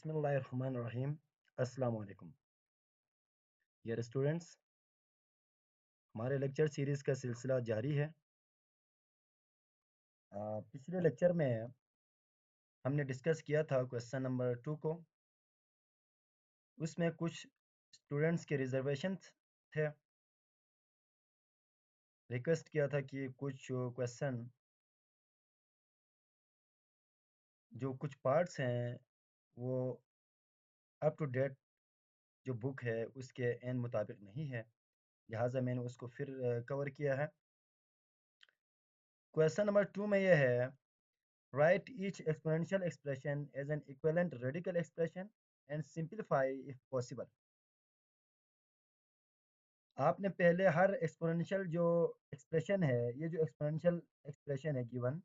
बिस्मिल्लाहिर्रहमानिर्रहीम। अस्सलाम वालेकुम। डियर स्टूडेंट्स, हमारे लेक्चर सीरीज़ का सिलसिला जारी है। पिछले लेक्चर में हमने डिस्कस किया था क्वेश्चन नंबर 2 को। उसमें कुछ स्टूडेंट्स के रिजर्वेशन थे। रिक्वेस्ट किया था कि कुछ क्वेश्चन जो कुछ पार्ट्स हैं वो अप टू डेट जो बुक है उसके एन मुताबिक नहीं है, लिहाजा मैंने उसको फिर कवर किया है। क्वेश्चन नंबर 2 में यह है, write each exponential expression as an equivalent radical expression and simplify if possible। आपने पहले हर एक्सपोनेंशियल जो एक्सप्रेशन है, ये जो एक्सपोनेंशियल एक्सप्रेशन है गिवन,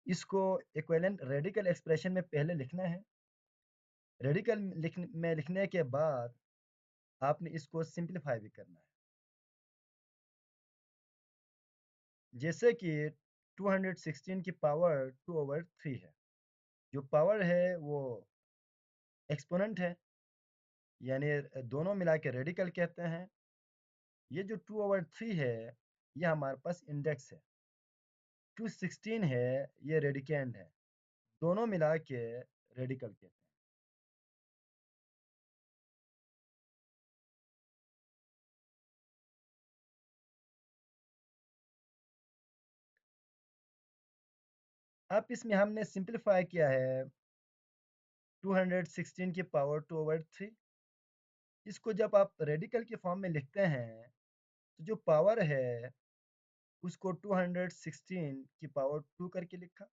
इसको इक्विवेलेंट रेडिकल एक्सप्रेशन में पहले लिखना है। रेडिकल में लिखने के बाद आपने इसको सिंप्लीफाई भी करना है। जैसे कि 216 की पावर 2/3 है। जो पावर है वो एक्सपोनेंट है, यानी दोनों मिला के रेडिकल कहते हैं। ये जो 2/3 है ये हमारे पास इंडेक्स है। 216 है ये रेडिकेंड है, दोनों मिला के रेडिकल कहते हैं। अब इसमें हमने सिंप्लीफाई किया है 216 की पावर 2/3। इसको जब आप रेडिकल के फॉर्म में लिखते हैं तो जो पावर है उसको 216 की पावर 2 करके लिखा,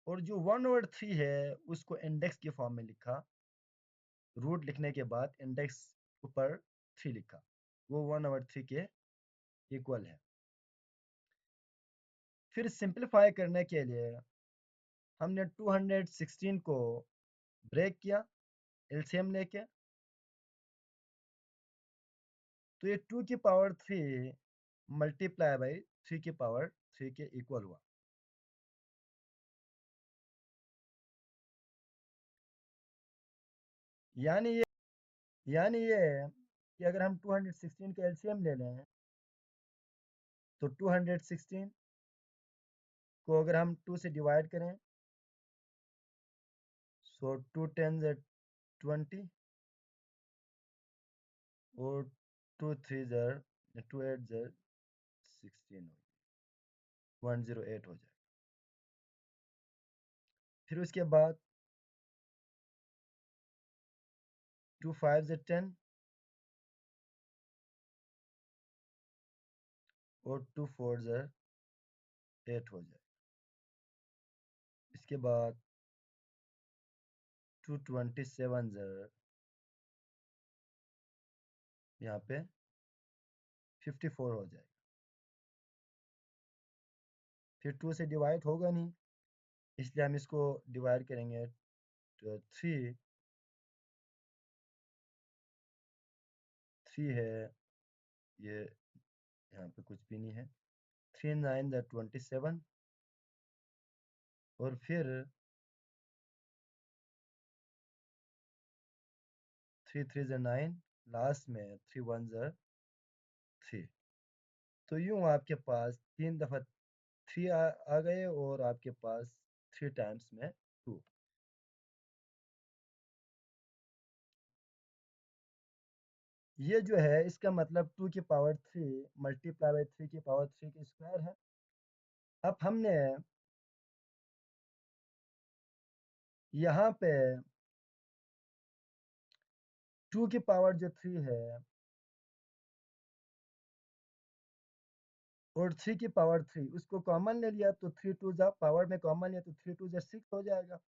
और जो 1/3 है उसको इंडेक्स के फॉर्म में लिखा। रूट लिखने के बाद इंडेक्स ऊपर 3 लिखा, वो 1/3 के इक्वल है। फिर सिंप्लीफाई करने के लिए हमने 216 को ब्रेक किया एलसीएम लेके, तो ये 2 की पावर 3 मल्टीप्लाई बाई 3 की पावर 3 के इक्वल हुआ। यानी ये कि अगर हम 216 का एलसीएम ले लें तो 216 को अगर हम 2 से डिवाइड करें सो 2 10 20 और 2 3 2 8 16 108 हो जाए। फिर उसके बाद 2 5 10 और 2 4 8 हो जाए। इसके बाद 227 यहाँ पे 54 हो जाएगा। फिर 2 से डिवाइड होगा नहीं, इसलिए हम इसको डिवाइड करेंगे 3 है, ये यहाँ पे कुछ भी नहीं है। 3 9 27 और फिर 3 3 9, लास्ट में 3 1 3। तो यूँ आपके पास 3 दफ़ा 3 आ गए और आपके पास 3 टाइम्स में 2। ये जो है इसका मतलब 2 की पावर 3 मल्टीप्लाई बाई 3 की पावर 3 की स्क्वायर है। अब हमने यहाँ पे 2 की पावर जो 3 है और 3 की पावर 3 उसको कॉमन ले लिया, तो 3 2 जा पावर में कॉमन लिया तो 3 2 जा 6 हो जाएगा।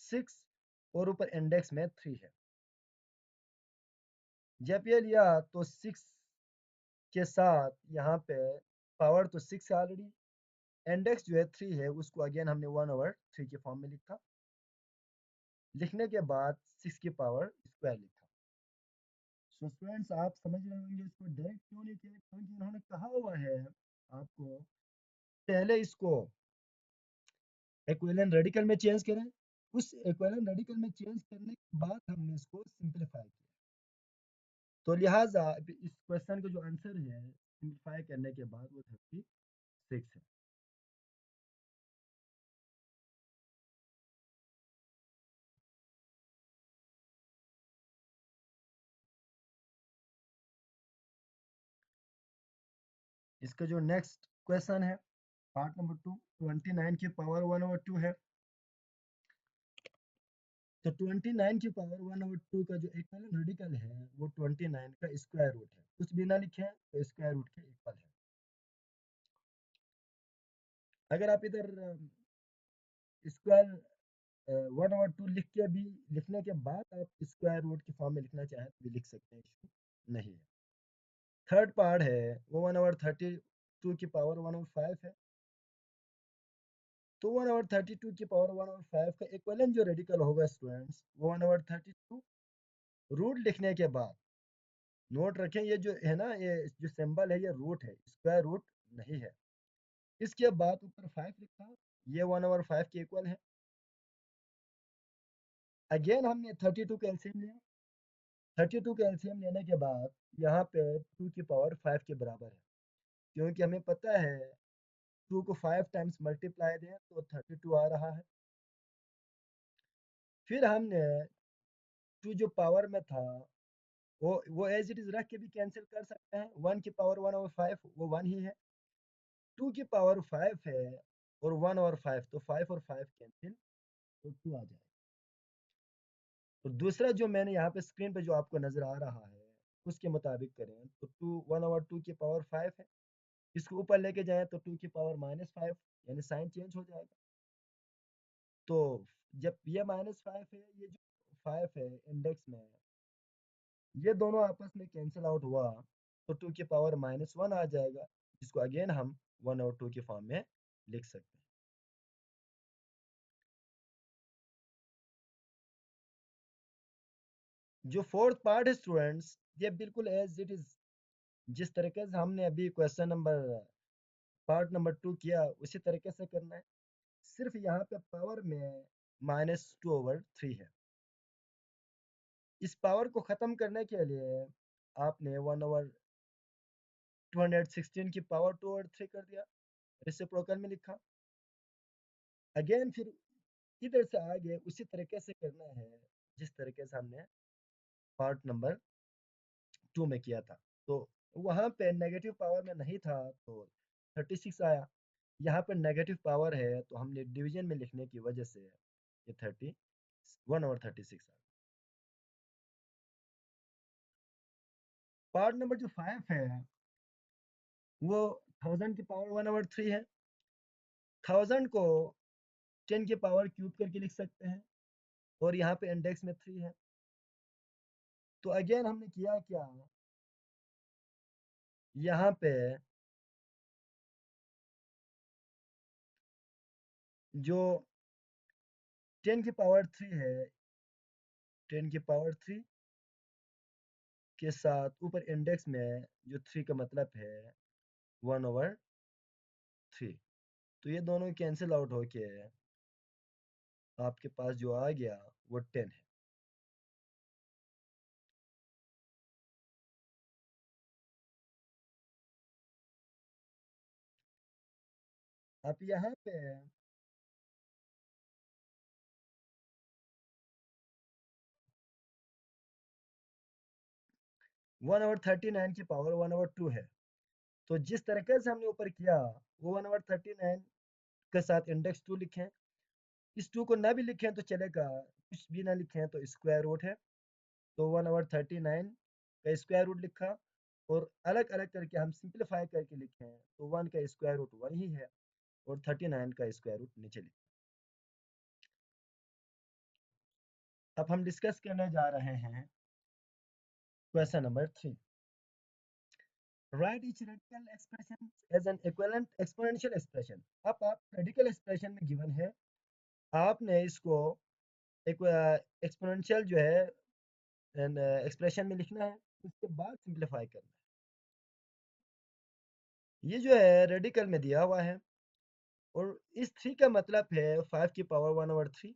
6 और ऊपर इंडेक्स में 3 है। जब ये लिया तो 6 के साथ यहाँ पे पावर तो 6 है ऑलरेडी, इंडेक्स जो है 3 है, उसको अगेन हमने 1/3 के फॉर्म में लिखा। लिखने के बाद 6 की पावर स्क्वायर लिखा। सो स्टूडेंट्स, आप समझ रहे होंगे इसको डायरेक्ट क्यों नहीं किया, क्योंकि इन्होंने कहा हुआ है आपको पहले इसको इक्विवेलेंट रेडिकल में चेंज करें उस इक्विवेलेंट रेडिकल में चेंज करने के बाद हमने इसको सिंपलीफाई किया। तो लिहाजा इस क्वेश्चन का जो आंसर है सिंपलीफाई करने के बाद वो 36 है। इसका जो नेक्स्ट क्वेश्चन है पार्ट नंबर 2, 29 की पावर 1/2 है। तो 29 की पावर 1/2 का जो इक्विवेलेंट रेडिकल है वो 29 का स्क्वायर रूट है, कुछ भी ना लिखे तो स्क्वायर रूट के इक्वल है। अगर आप इधर स्क्वायर 1/2 लिख के भी लिखने के बाद आप स्क्वायर रूट की फॉर्म में लिखना चाहें तो भी लिख सकते हैं, इशू नहीं है। थर्ड पार्ट है वो 1/32 की पावर 1/5 है। तो 1/32 की पावर 1/5 का इक्विवेलेंट जो रेडिकल होगा स्टूडेंट्स वो 1/32 रूट लिखने के बाद नोट रखें ये जो है ना, ये जो सिंबल है ये रूट है, स्क्वायर रूट नहीं है। इसके बाद ऊपर 5 लिखा, ये 1/5 के इक्वल है। अगेन हमने 32 का एलसीएम लिया। 32 का एलसीएम लेने के बाद यहाँ पे 2 की पावर 5 के बराबर है, क्योंकि हमें पता है 2 को 5 टाइम्स मल्टीप्लाई दें तो 32 आ रहा है। फिर हमने 2 जो पावर में था वो एज इट इज रख के भी कैंसिल कर सकते हैं। 1 की पावर 1/5 वो 1 ही है। 2 की पावर 5 है और 1/5, तो 5 और 5 कैंसिल तो 2 आ जाएगा। और दूसरा जो मैंने यहाँ पे स्क्रीन पे जो आपको नजर आ रहा है उसके मुताबिक करें तो 1/2 की पावर 5 है, इसको ऊपर लेके जाएं तो 2 की पावर -5, यानी साइन चेंज हो जाएगा। तो जब ये -5 है, ये जो 5 है इंडेक्स में, ये दोनों आपस में कैंसिल आउट हुआ तो 2 की पावर -1 आ जाएगा, जिसको अगेन हम 1/2 की फॉर्म में लिख सकते हैं। जो फोर्थ पार्ट है स्टूडेंट्स, ये बिल्कुल एज इट इज जिस तरीके से हमने अभी क्वेश्चन नंबर पार्ट नंबर 2 किया उसी तरीके से करना है। सिर्फ यहाँ पे पावर में -2/3 है। इस पावर को खत्म करने के लिए आपने 1/216 की पावर 2/3 कर दिया, रेसिप्रोकल में लिखा। अगेन फिर इधर से आगे उसी तरीके से करना है जिस तरीके से हमने पार्ट नंबर 2 में किया था। तो वहाँ पे नेगेटिव पावर में नहीं था तो 36 आया। यहाँ पर नेगेटिव पावर है तो हमने डिवीजन में लिखने की वजह से ये 1/36 आया। पार्ट नंबर जो 5 है वो 1000 की पावर 1/3 है। 1000 को 10 की पावर क्यूब करके लिख सकते हैं और यहाँ पे इंडेक्स में 3 है। तो अगेन हमने किया क्या, यहाँ पे जो 10 की पावर 3 है, 10 की पावर 3 के साथ ऊपर इंडेक्स में जो 3 का मतलब है 1/3, तो ये दोनों कैंसिल आउट होके आपके पास जो आ गया वो 10 है। अब यहाँ पे 1/39 की पावर 1/2 है। तो जिस तरीके से हमने ऊपर किया वो 1/39 के साथ इंडेक्स 2 लिखें। इस 2 को ना भी लिखें तो चलेगा, कुछ भी ना लिखें तो स्क्वायर रूट है। तो 1/39 का स्क्वायर रूट लिखा और अलग अलग करके हम सिंप्लीफाई करके लिखें तो 1 का स्क्वायर रूट 1 ही है और 39 का स्क्वायर रूट नीचे लिखें। अब हम डिस्कस करने जा रहे हैं question number 3। Right each radical expression as an equivalent exponential expression। अब आप रेडिकल एक्सप्रेशन में गिवन है, आपने इसको एक एक्सपोनेंशियल जो है एक्सप्रेशन में लिखना है, उसके बाद सिंप्लीफाई करना है। ये जो है रेडिकल में दिया हुआ है और इस 3 का मतलब है 5 की पावर 1/3।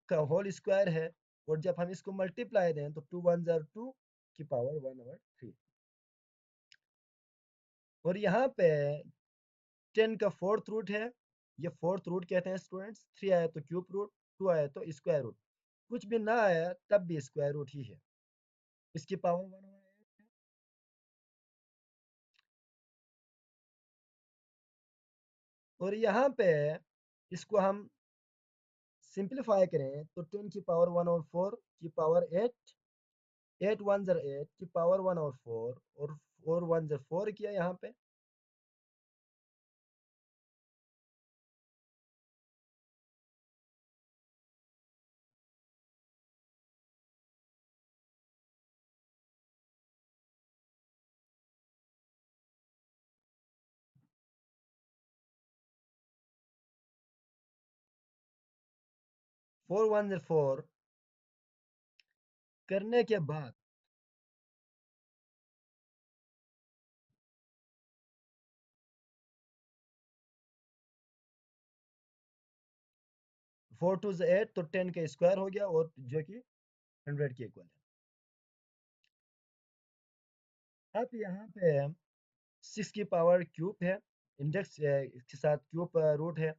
का होल स्क्वायर है, और जब हम इसको मल्टीप्लाई दें तो 2 1 जार 2 की पावर 1/3। और यहाँ पे 10 का फोर्थ रूट है, ये फोर्थ रूट कहते हैं स्टूडेंट्स। 3 आया तो क्यूब रूट, 2 आया तो स्क्वायर रूट, कुछ भी ना आया तब भी स्क्वायर रूट ही है। इसकी पावर 1/8 है। और यहाँ पे इसको हम सिंप्लीफाई करें तो 10 की पावर 1/4 की पावर 8, 8 1 जार 8 की पावर 1/4, और 4 1 जार 4 किया यहाँ पे। 4 1 जार 4 करने के बाद 4 2 जार 8, तो 10 का स्क्वायर हो गया, और जो कि 100 के इक्वल है। अब यहाँ पे 6 की पावर क्यूब है, इंडेक्स के साथ क्यूब रूट है,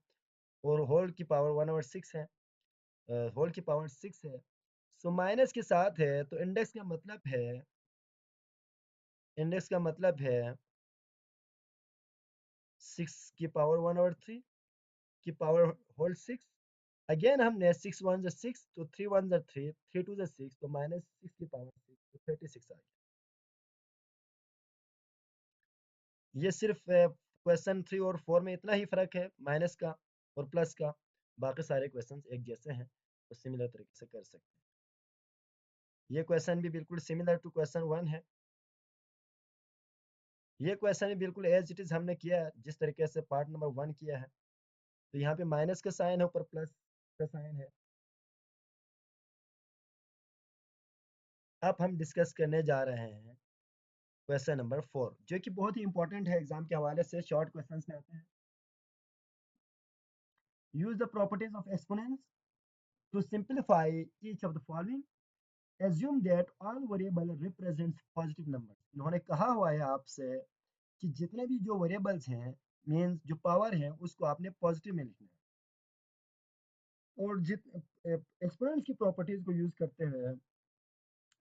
और होल की पावर 1/6 है, होल की पावर 6 है। सो माइनस के साथ है तो इंडेक्स का मतलब है 6 की पावर 1/3 की पावर होल 6। अगेन हमने 6 1 जा 6, तो 3 1 जा 3, 3 2 जा 6, तो -6 की पावर 6, तो 36 आ गया। ये सिर्फ क्वेश्चन 3 और 4 में इतना ही फर्क है, माइनस का और प्लस का। बाकी सारे क्वेश्चंस एक जैसे हैं, तो सिमिलर तरीके से कर सकते हैं। ये क्वेश्चन भी बिल्कुल सिमिलर टू क्वेश्चन 1 है। ये क्वेश्चन भी बिल्कुल एज इट इज हमने किया है, जिस तरीके से पार्ट नंबर 1 किया है। तो यहाँ पे माइनस का साइन है, ऊपर प्लस का साइन है। अब हम डिस्कस करने जा रहे हैं क्वेश्चन नंबर 4, जो कि बहुत ही इंपॉर्टेंट है एग्जाम के हवाले से, शॉर्ट क्वेश्चंस में आते हैं। Use the properties of exponents to simplify each of the following. Assume that all variable represents positive numbers. इन्होंने कहा हुआ है आपसे कि जितने भी जो वेरिएबल्स हैं, मींस जो पावर है, उसको आपने पॉजिटिव में लिखना है, और जित एक्सपोनेंट्स की प्रॉपर्टीज को यूज करते हुए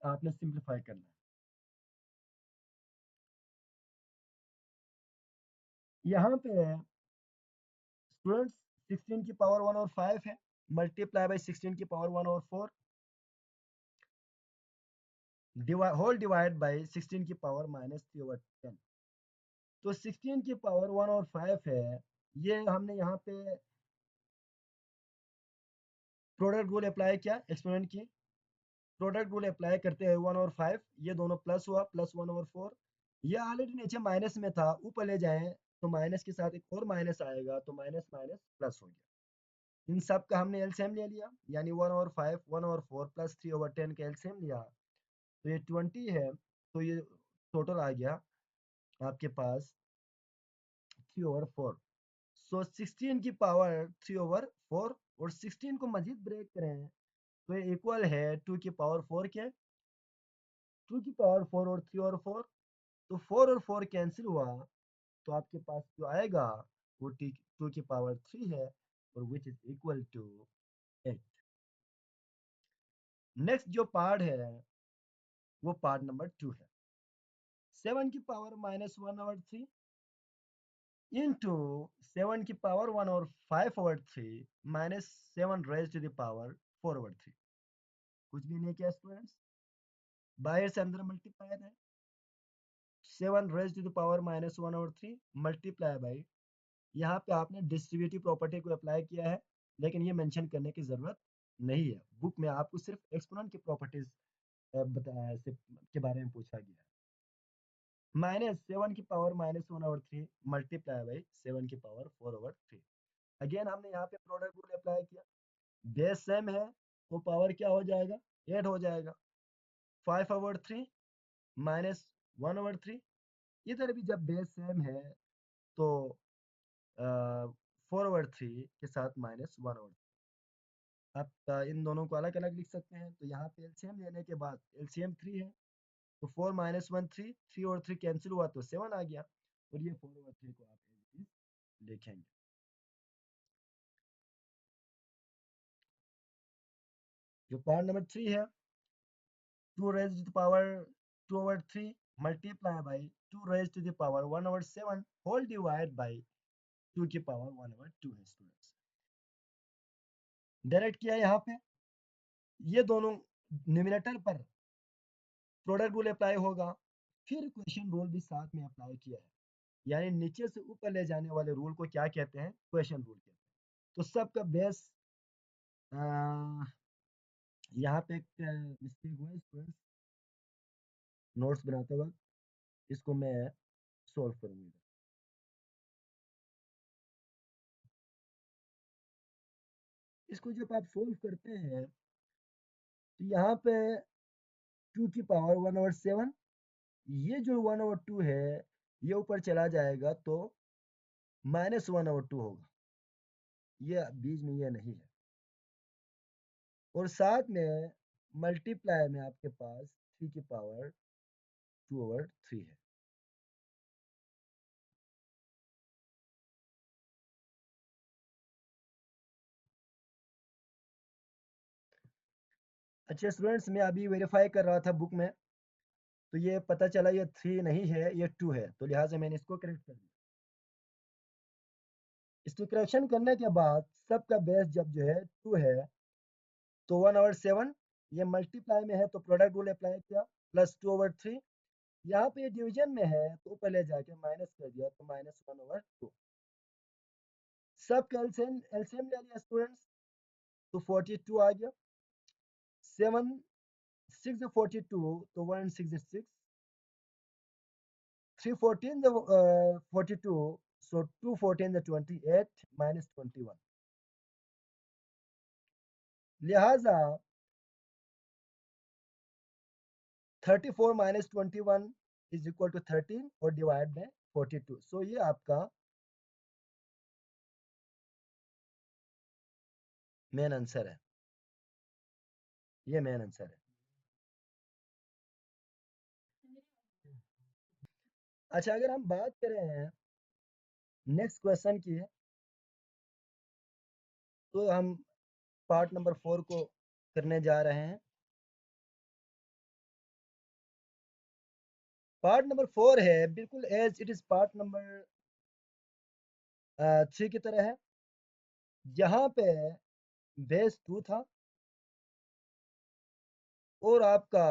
आपने सिंप्लीफाई करना है। यहाँ पे स्टूडेंट्स 16 की पावर 1 और 5 है, मल्टीप्लाई बाई 16 की पावर 1 और 4, होल डिवाइड बाई 16 की पावर -3/10। तो 16 की पावर 1 और 5 है, ये हमने यहाँ पे प्रोडक्ट रूल अप्लाई किया एक्सपोनेंट की। प्रोडक्ट रूल अप्लाई करते हैं 1 और 5, ये दोनों प्लस हुआ, +1 और 4। ये ऑलरेडी नीचे माइनस में था, ऊपर ले जाएं तो माइनस के साथ एक और माइनस आएगा, तो माइनस माइनस प्लस हो गया। इन सब का हमने एलसीएम ले लिया, यानी 1 और 5, 1 और 4 प्लस 3/10 का एलसीएम लिया, तो ये 20 है। तो ये टोटल आ गया आपके पास 3/4। सो 16 की पावर 3/4, और 16 को मजीद ब्रेक करें तो ये इक्वल है 2 की पावर 4 के, 2 की पावर 4 और 3/4, तो 4 और 4 कैंसिल हुआ, तो आपके पास जो आएगा वो 2 की पावर 3 है, और which is equal to 8। Next जो पार्ट है वो पार्ट नंबर 2 है। 7 की पावर -1/3 इंटू 7 की पावर 1 और 5/3 -7 रेज टू द पावर 4/3। कुछ भी नहीं किया स्टूडेंट्स, बाहर से अंदर मल्टीप्लाई है। 7 raise to the power -1/3 multiply by, यहाँ पे आपने डिस्ट्रीब्यूटिव प्रॉपर्टी को अप्लाई किया है, लेकिन ये मेंशन करने की जरूरत नहीं है। बुक में आपको सिर्फ एक्सपोनेंट की प्रॉपर्टीज बताया के बारे में पूछा गया है। -7 की पावर -1/3 मल्टीप्लाई बाई 7 की पावर 4/3। अगेन हमने यहाँ पे प्रोडक्ट रूल अप्लाई किया, बेस सेम है तो पावर क्या हो जाएगा, 8 हो जाएगा। 5/3 -1/3, इधर भी जब बेस सेम है तो 4/3 के साथ -1/3। आप इन दोनों को अलग अलग लिख सकते हैं। तो यहाँ पे एलसीएम लेने के बाद एलसीएम 3 है, तो 4 माइनस 1 3, 3 और 3 कैंसिल हुआ तो 7 आ गया, और ये 4/3 को आप as it is लिखेंगे। जो पार्ट नंबर 3 है, 2 raised to the power 2/3 multiply by 2 raised to the power 1/7 whole divided by 2 की पावर 1/2 है स्टूडेंट्स। डायरेक्ट किया यहाँ पे, ये दोनों न्यूमिनेटर पर प्रोडक्ट रूल अप्लाई होगा, फिर क्वेश्चन रूल भी साथ में अप्लाई किया है, यानी नीचे से ऊपर ले जाने वाले रूल को क्या कहते हैं, क्वेश्चन रूल कहते हैं। तो सबका बेस यहाँ पे एक मिस्टेक हुआ स्टूडेंट्स, नोट्स बनाते वक्त, इसको मैं सोल्व करूंगा। इसको जब आप सोल्व करते हैं तो यहाँ पे 2 की पावर 1/7, ये जो 1/2 है ये ऊपर चला जाएगा तो -1/2 होगा, ये बीच में ये नहीं है, और साथ में मल्टीप्लाई में आपके पास 3 की पावर 2/3 है। अच्छा स्टूडेंट्स, मैं अभी वेरीफाई कर रहा था बुक में, तो ये पता चला ये 3 नहीं है, ये 2 है, तो लिहाजा मैंने इसको करेक्ट कर दिया। इसको करेक्शन करने के बाद सबका बेस जब जो है 2 है, तो 1/7 ये मल्टीप्लाई में है तो प्रोडक्ट रूल अप्लाई किया, प्लस 2/3, यहाँ पे ये डिवीजन में है तो ऊपर ले जाके माइनस कर दिया तो -1/2। सब एलसीएम एलसीएम ले लिया स्टूडेंट्स, तो 42 आ गया, 7 6 42 तो 166, 3 14 42, so 2 14 28 -21, लिहाजा 34 -21 इज इक्वल टू 13 और डिवाइड बाय 42, सो ये आपका मेन आंसर है, ये मेन आंसर है। अच्छा, अगर हम बात करें नेक्स्ट क्वेश्चन की, तो हम पार्ट नंबर 4 को करने जा रहे हैं। पार्ट नंबर 4 है बिल्कुल as it is part number 3 की तरह है, जहाँ पे बेस 2 था और आपका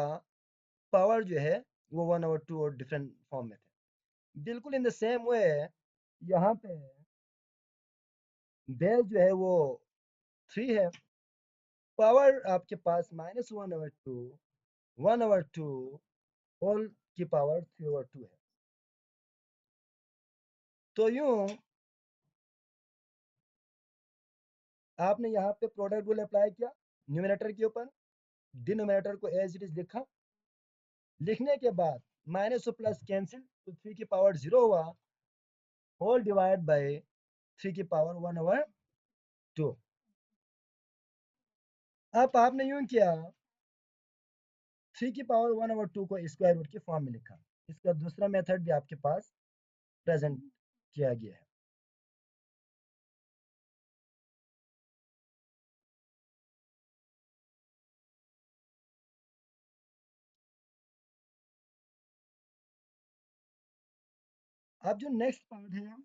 पावर जो है वो 1/2 और डिफरेंट फॉर्म में थे। बिल्कुल इन द सेम वे यहाँ पे बेस जो है वो 3 है, पावर आपके पास -1/2 1/2 होल की पावर 3/2 है। तो यूं आपने यहाँ पे प्रोडक्ट रूल अप्लाई किया न्यूमिनेटर के ऊपर, डिनोमिनेटर को एज इट इज लिखा, लिखने के बाद माइनस और प्लस कैंसिल तो 3 की पावर 0 हुआ, होल डिवाइड बाय 3 की पावर 1/2। अब आपने यूं किया, 3 की पावर 1/2 को स्क्वायर रूट की फॉर्म में लिखा, इसका दूसरा मेथड भी आपके पास प्रेजेंट किया गया है। अब जो नेक्स्ट पार्ट है,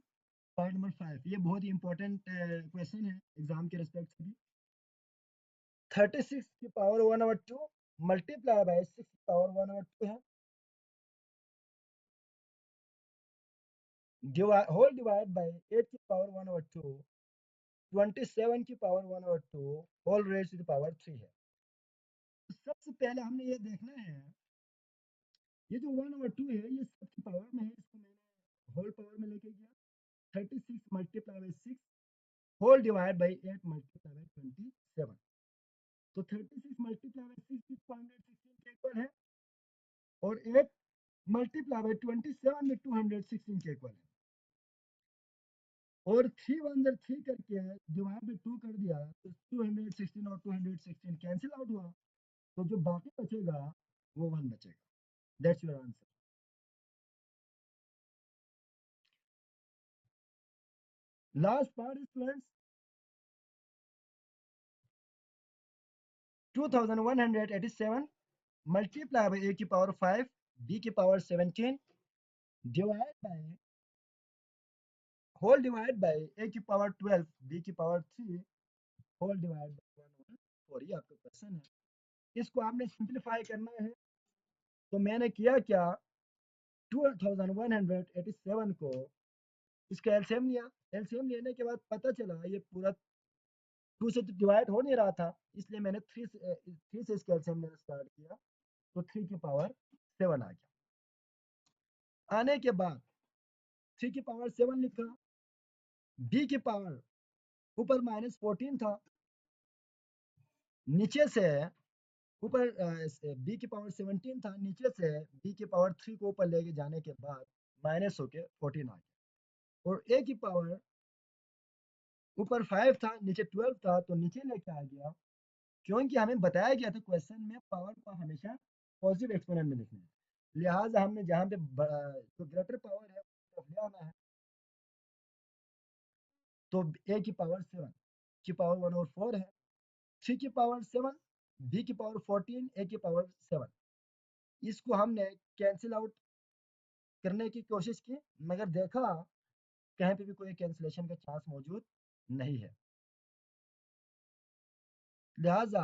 पार्ट नंबर 5, ये बहुत ही इंपॉर्टेंट क्वेश्चन है एग्जाम के रिस्पेक्ट से भी। 36 की पावर 1/2 मल्टीप्लाई बाय 6 की पावर 1/2 है, होल डिवाइड बाय 8 की पावर 1/2, 27 की power 1/2 whole raise to the power 3 है। तो सबसे पहले हमने ये देखना है, ये जो 1/2 है ये सबकी पावर में है, इसको मैंने होल पावर में लेके गया, 36 multiply by 6 whole divide by 8 multiply by 27, तो 36 मल्टीप्लाई बाय 6 इज 216 के इक्वल है, और 8 मल्टीप्लाई बाय 27 में 216 के इक्वल है। और 3 वन जब 3 करके डिवाइड बाई 2 कर दिया तो 216 और 216 कैंसिल आउट हुआ, तो जो बाकी बचेगा वो 1 बचेगा। That's your answer. Last part students, 2187 multiply by a की पावर 5 b की power 17 divide by whole divide by a की पावर 12 b की पावर 3 होल डिवाइड बाई 1/4। ये आपका क्वेश्चन है। इसको आपने सिंप्लीफाई करना है। तो मैंने किया क्या, 2187 को इसका एलसीएम लिया। एलसीएम लेने के बाद पता चला ये पूरा 2 से तो डिवाइड हो नहीं रहा था, इसलिए मैंने 3 से इसका एलसीएम लेना स्टार्ट किया, तो 3 की पावर 7 आ गया। आने के बाद 3 की पावर 7 लिखा, b की पावर ऊपर -14 था, नीचे से ऊपर b की पावर 17 था, नीचे से b की पावर 3 को ऊपर लेके जाने के बाद माइनस होके 14 आ गया। और a की पावर ऊपर 5 था, नीचे 12 था, तो नीचे लेके आ गया, क्योंकि हमें बताया गया था क्वेश्चन में पावर को हमेशा पॉजिटिव एक्सपोनेंट में लिखना है। लिहाजा हमने जहाँ पे जो ग्रेटर पावर है उसको ले आना है। तो a की पावर 7 की पावर 1/4 है, 3 की पावर 7 b की पावर 14 a की पावर 7, इसको हमने कैंसिल आउट करने की कोशिश की, मगर देखा कहीं पे भी कोई कैंसिलेशन का चांस मौजूद नहीं है। लिहाजा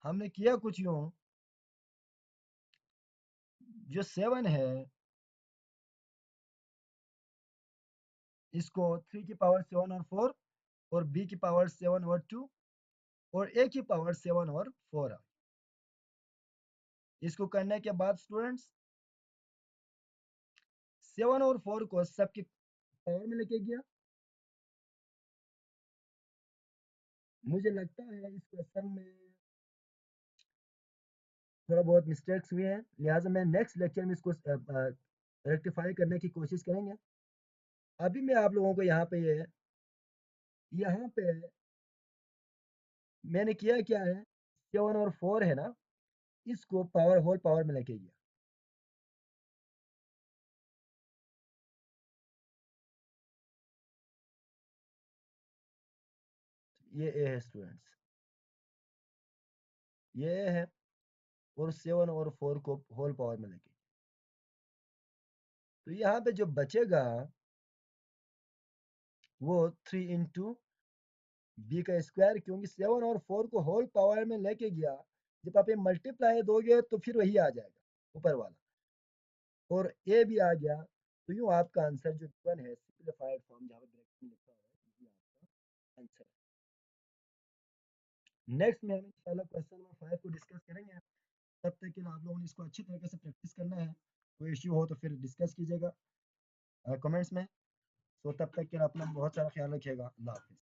हमने किया कुछ यूं, जो 7 है इसको 3 की पावर 7/4 और b की पावर 7/2 और a की पावर 7/4 इसको करने के बाद स्टूडेंट्स 7/4 को सबकी पावर में लेके गया। मुझे लगता है इस क्वेश्चन में थोड़ा बहुत मिस्टेक्स हुए हैं, लिहाजा मैं नेक्स्ट लेक्चर में इसको रेक्टिफाई करने की कोशिश करेंगे। अभी मैं आप लोगों को यहाँ पे मैंने किया क्या है, 7/4 है ना, इसको पावर होल पावर में लेके गया। ये ए है स्टूडेंट्स, ये ए है, और 7/4 को होल पावर में लेके, तो यहाँ पे जो बचेगा वो 3 इंटू बी का स्क्वायर, क्योंकि 7/4 को होल पावर में लेके गया, जब आप ये मल्टीप्लाई दोगे तो फिर वही आ जाएगा ऊपर वाला, और ए भी आ गया। तो यूँ आपका आंसर जो गिवन है सिंपलीफाइड फॉर्म जहाँ पे ब्रैकेट में लिखा हुआ है, ये आपका आंसर है। नेक्स्ट में हम इंशाल्लाह क्वेश्चन नंबर 5 को डिस्कस करेंगे। तब तक के लिए आप लोगों ने इसको अच्छी तरीके से प्रैक्टिस करना है। कोई इश्यू हो तो फिर डिस्कस कीजिएगा कमेंट्स में। तो तब तक के लिए अपना बहुत सारा ख्याल रखिएगा। अल्लाह हाफिज़।